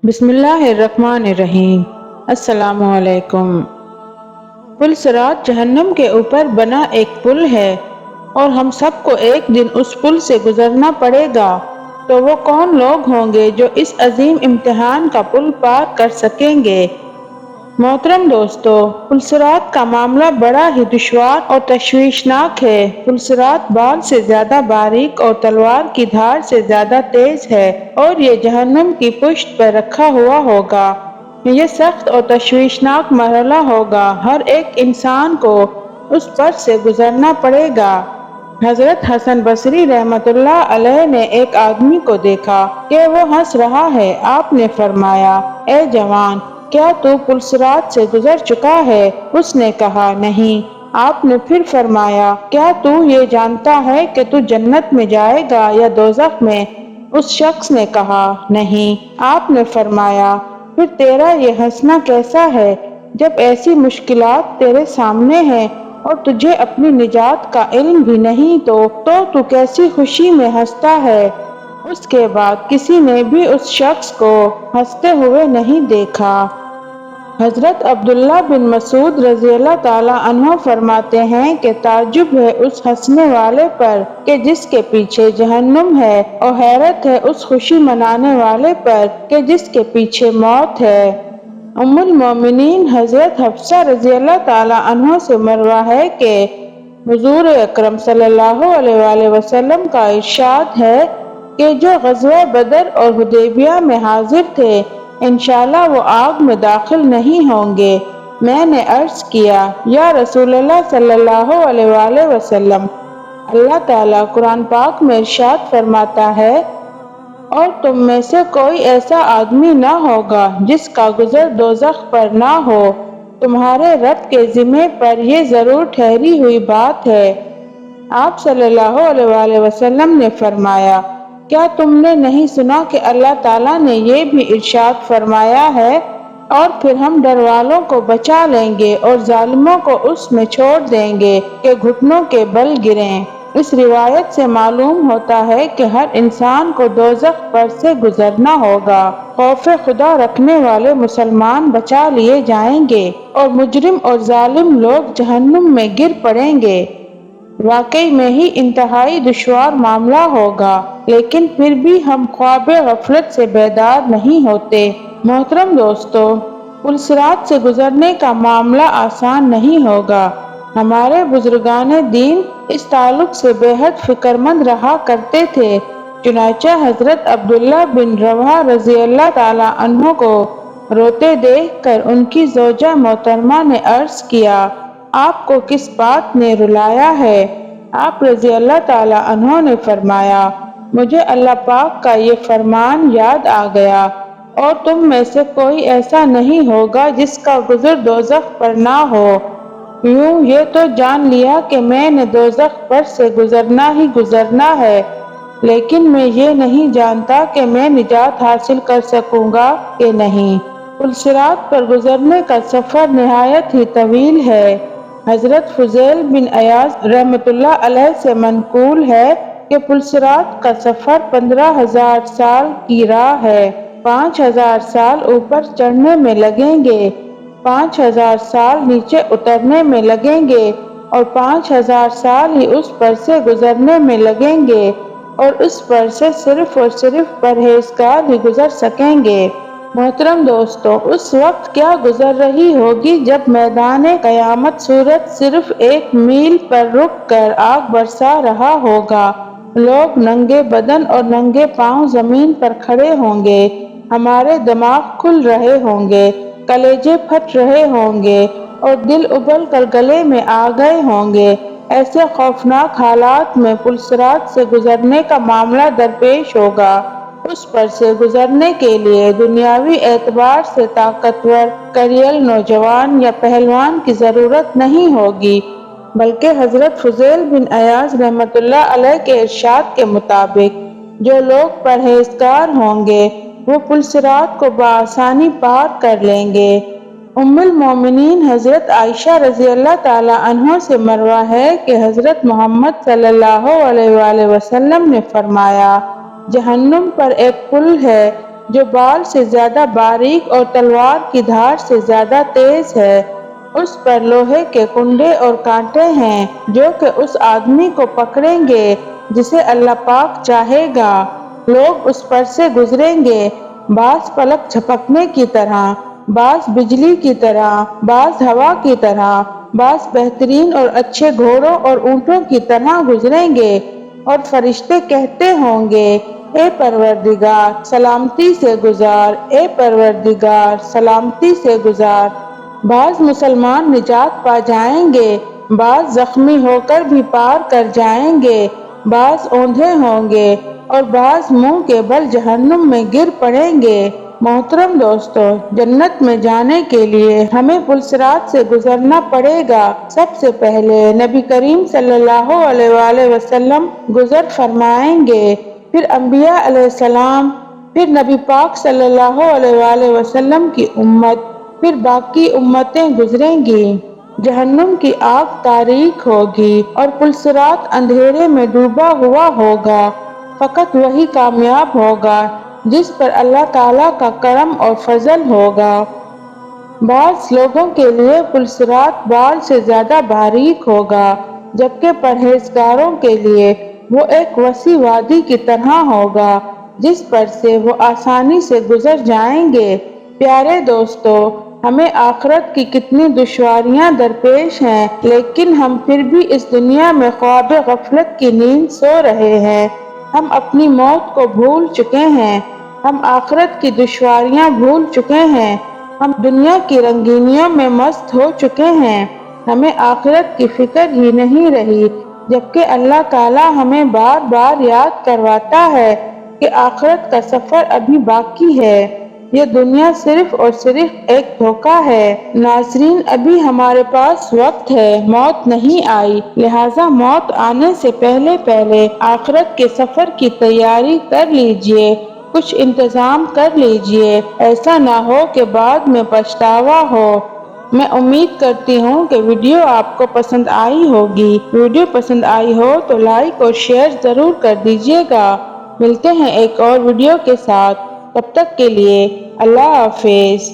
بسم اللہ الرحمن الرحیم۔ السلام علیکم۔ پل صراط جہنم کے اوپر بنا ایک پل ہے اور ہم سب کو ایک دن اس پل سے گزرنا پڑے گا، تو وہ کون لوگ ہوں گے جو اس عظیم امتحان کا پل پار کر سکیں گے؟ محترم دوستو، پل صراط کا معاملہ بڑا ہی دشوار اور تشویشناک ہے۔ پل صراط بال سے زیادہ باریک اور تلوار کی دھار سے زیادہ تیز ہے اور یہ جہنم کی پشت پر رکھا ہوا ہوگا۔ یہ سخت اور تشویشناک مرحلہ ہوگا، ہر ایک انسان کو اس پر سے گزرنا پڑے گا۔ حضرت حسن بصری رحمت اللہ علیہ نے ایک آدمی کو دیکھا کہ وہ ہنس رہا ہے۔ آپ نے فرمایا، اے جوان، کیا تو پل صراط سے گزر چکا ہے؟ اس نے کہا، نہیں۔ آپ نے پھر فرمایا، کیا تو یہ جانتا ہے کہ تو جنت میں جائے گا یا دوزخ میں؟ اس شخص نے کہا، نہیں۔ آپ نے فرمایا، پھر تیرا یہ ہنسنا کیسا ہے جب ایسی مشکلات تیرے سامنے ہیں اور تجھے اپنی نجات کا علم بھی نہیں تو کیسی خوشی میں ہنستا ہے؟ اس کے بعد کسی نے بھی اس شخص کو ہنستے ہوئے نہیں دیکھا۔ حضرت عبداللہ بن مسعود رضی اللہ تعالیٰ عنہ فرماتے ہیں کہ تعجب ہے اس ہنسنے والے پر کہ جس کے پیچھے جہنم ہے، اور حیرت ہے اس خوشی منانے والے پر کہ جس کے پیچھے موت ہے۔ ام المومنین حضرت حفصہ رضی اللہ تعالیٰ عنہ سے مروی ہے کہ حضور اکرم صلی اللہ علیہ وآلہ وسلم کا ارشاد ہے کہ جو غزوہ بدر اور حدیبیہ میں حاضر تھے، انشاءاللہ وہ آگ میں داخل نہیں ہوں گے۔ میں نے عرض کیا، یا رسول اللہ صلی اللہ علیہ وآلہ وسلم، اللہ تعالیٰ قرآن پاک میں ارشاد فرماتا ہے، اور تم میں سے کوئی ایسا آدمی نہ ہوگا جس کا گزر دوزخ پر نہ ہو۔ تمہارے رب کے ذمہ پر یہ ضرور ٹھہری ہوئی بات ہے۔ آپ صلی اللہ علیہ وآلہ وسلم نے فرمایا، کیا تم نے نہیں سنا کہ اللہ تعالیٰ نے یہ بھی ارشاد فرمایا ہے، اور پھر ہم ڈر والوں کو بچا لیں گے اور ظالموں کو اس میں چھوڑ دیں گے کہ گھٹنوں کے بل گریں۔ اس روایت سے معلوم ہوتا ہے کہ ہر انسان کو دوزخ پر سے گزرنا ہوگا۔ خوف خدا رکھنے والے مسلمان بچا لیے جائیں گے اور مجرم اور ظالم لوگ جہنم میں گر پڑیں گے۔ واقعی میں ہی انتہائی دشوار معاملہ ہوگا، لیکن پھر بھی ہم خواب غفلت سے بیدار نہیں ہوتے۔ محترم دوستو، پل صراط سے گزرنے کا معاملہ آسان نہیں ہوگا۔ ہمارے بزرگان دین اس تعلق سے بے حد فکر مند رہا کرتے تھے۔ چنانچہ حضرت عبداللہ بن رواحہ رضی اللہ تعالیٰ عنہ کو روتے دیکھ کر ان کی زوجہ محترمہ نے عرض کیا، آپ کو کس بات نے رلایا ہے؟ آپ رضی اللہ تعالیٰ عنہ نے فرمایا، مجھے اللہ پاک کا یہ فرمان یاد آ گیا، اور تم میں سے کوئی ایسا نہیں ہوگا جس کا گزر دوزخ پر نہ ہو۔ یوں یہ تو جان لیا کہ میں نے دوزخ پر سے گزرنا ہی گزرنا ہے، لیکن میں یہ نہیں جانتا کہ میں نجات حاصل کر سکوں گا کہ نہیں۔ پل صراط پر گزرنے کا سفر نہایت ہی طویل ہے۔ حضرت فضیل بن عیاض رحمت اللہ علیہ سے منقول ہے کہ پل صراط کا سفر 15,000 سال کی راہ ہے۔ 5,000 سال اوپر چڑھنے میں لگیں گے، 5,000 سال نیچے اترنے میں لگیں گے، اور 5,000 سال ہی اس پر سے گزرنے میں لگیں گے، اور اس پر سے صرف اور صرف پرہیزگار ہی گزر سکیں گے۔ محترم دوستو، اس وقت کیا گزر رہی ہوگی جب میدان قیامت سورج صرف 1 میل پر رک کر آگ برسا رہا ہوگا، لوگ ننگے بدن اور ننگے پاؤں زمین پر کھڑے ہوں گے، ہمارے دماغ کھل رہے ہوں گے، کلیجے پھٹ رہے ہوں گے اور دل ابل کر گلے میں آ گئے ہوں گے۔ ایسے خوفناک حالات میں پل صراط سے گزرنے کا معاملہ درپیش ہوگا۔ اس پر سے گزرنے کے لیے دنیاوی اعتبار سے طاقتور، کریل نوجوان یا پہلوان کی ضرورت نہیں ہوگی، بلکہ حضرت فضیل بن عیاض رحمت اللہ علیہ کے ارشاد کے مطابق جو لوگ پرہیزگار ہوں گے وہ پل صراط کو بآسانی پار کر لیں گے۔ ام المومنین حضرت عائشہ رضی اللہ تعالیٰ عنہ سے مروی ہے کہ حضرت محمد صلی اللہ علیہ وآلہ وسلم نے فرمایا، جہنم پر ایک پل ہے جو بال سے زیادہ باریک اور تلوار کی دھار سے زیادہ تیز ہے۔ اس پر لوہے کے کنڈے اور کانٹے ہیں جو کہ اس آدمی کو پکڑیں گے جسے اللہ پاک چاہے گا۔ لوگ اس پر سے گزریں گے، بعض پلک جھپکنے کی طرح، بعض بجلی کی طرح، بعض ہوا کی طرح، بعض بہترین اور اچھے گھوڑوں اور اونٹوں کی طرح گزریں گے، اور فرشتے کہتے ہوں گے، اے پروردگار سلامتی سے گزار، اے پروردگار سلامتی سے گزار۔ بعض مسلمان نجات پا جائیں گے، بعض زخمی ہو کر بھی پار کر جائیں گے، بعض اوندھے ہوں گے اور بعض منہ کے بل جہنم میں گر پڑیں گے۔ محترم دوستو، جنت میں جانے کے لیے ہمیں پلصراط سے گزرنا پڑے گا۔ سب سے پہلے نبی کریم صلی اللہ علیہ وآلہ وسلم گزر فرمائیں گے، پھر انبیاء علیہ السلام، پھر نبی پاک صلی اللہ علیہ وآلہ وسلم کی امت، پھر باقی امتیں گزریں گی۔ جہنم کی آگ تاریک ہوگی اور پلصراط اندھیرے میں ڈوبا ہوا ہوگا۔ فقط وہی کامیاب ہوگا جس پر اللہ تعالیٰ کا کرم اور فضل ہوگا۔ بعض لوگوں کے لیے پلصراط بال سے زیادہ باریک ہوگا، جبکہ پرہیزگاروں کے لیے وہ ایک وسیع وادی کی طرح ہوگا جس پر سے وہ آسانی سے گزر جائیں گے۔ پیارے دوستو، ہمیں آخرت کی کتنی دشواریاں درپیش ہیں، لیکن ہم پھر بھی اس دنیا میں خواب غفلت کی نیند سو رہے ہیں۔ ہم اپنی موت کو بھول چکے ہیں، ہم آخرت کی دشواریاں بھول چکے ہیں، ہم دنیا کی رنگینیوں میں مست ہو چکے ہیں، ہمیں آخرت کی فکر ہی نہیں رہی، جبکہ اللہ تعالیٰ ہمیں بار بار یاد کرواتا ہے کہ آخرت کا سفر ابھی باقی ہے، یہ دنیا صرف اور صرف ایک دھوکہ ہے۔ ناظرین، ابھی ہمارے پاس وقت ہے، موت نہیں آئی، لہٰذا موت آنے سے پہلے پہلے آخرت کے سفر کی تیاری کر لیجئے، کچھ انتظام کر لیجئے، ایسا نہ ہو کہ بعد میں پچھتاوا ہو۔ میں امید کرتی ہوں کہ ویڈیو آپ کو پسند آئی ہوگی۔ ویڈیو پسند آئی ہو تو لائک اور شیئر ضرور کر دیجئے گا۔ ملتے ہیں ایک اور ویڈیو کے ساتھ، تب تک کے لیے اللہ حافظ۔